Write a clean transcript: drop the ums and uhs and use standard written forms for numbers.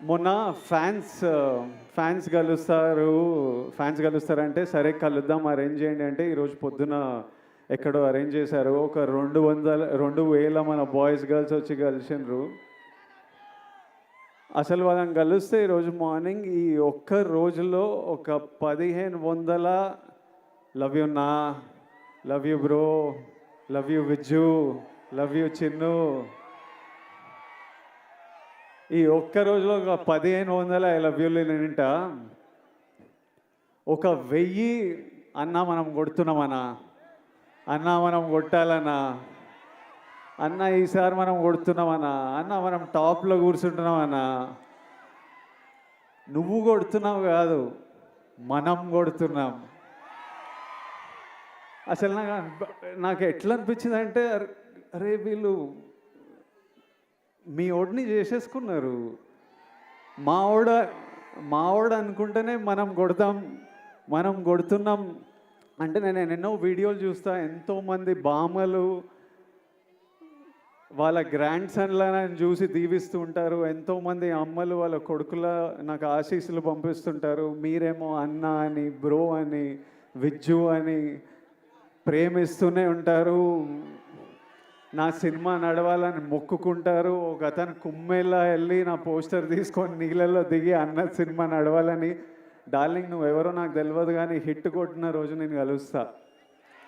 మొన్న ఫ్యాన్స్ కలుస్తారంటే సరే కలుద్దాం అరేంజ్ చేయండి అంటే ఈరోజు పొద్దున ఎక్కడో అరేంజ్ చేశారు. ఒక 2,000 మన బాయ్స్ గర్ల్స్ వచ్చి కలిసిండ్రు. అసలు వాళ్ళని కలిస్తే ఈరోజు మార్నింగ్ ఈ ఒక్క రోజులో ఒక 1,500 లవ్ యూ నా, love you bro, love you Vijju, love you Chinnu, ఈ ఒక్క రోజులో ఒక 1,500 ఐ లవ్ యూలు నింట ఒక 1000 అన్నా మనం కొడుతున్నామన్నా, అన్నా మనం కొట్టాలన్నా, అన్న ఈసారి మనం కొడుతున్నామన్నా, అన్న మనం టాప్లో కూర్చుంటున్నామన్నా. నువ్వు కొడుతున్నావు కాదు, మనం కొడుతున్నాం. అసలు నాకు ఎట్లా అనిపించింది అంటే, అరే వీళ్ళు మీ ఓడిని చేసేసుకున్నారు. మావాడు అనుకుంటేనే మనం కొడుతున్నాం అంటే నేను ఎన్నో వీడియోలు చూస్తా. ఎంతోమంది బామ్మలు వాళ్ళ గ్రాండ్ సన్లను చూసి దీవిస్తూ ఉంటారు. ఎంతోమంది అమ్మలు వాళ్ళ కొడుకుల నాకు ఆశీస్సులు పంపిస్తుంటారు. మీరేమో అన్న అని, బ్రో అని, విజ్జు అని ప్రేమిస్తూనే ఉంటారు. నా సినిమా నడవాలని మొక్కుకుంటారు. ఒక అతను కుమ్మెల్లా వెళ్ళి నా పోస్టర్ తీసుకొని నీళ్ళల్లో దిగి అన్న సినిమా నడవాలని. డార్లింగ్ నువ్వెవరో నాకు తెలియదు కానీ హిట్ కొట్టిన రోజు నేను కలుస్తా.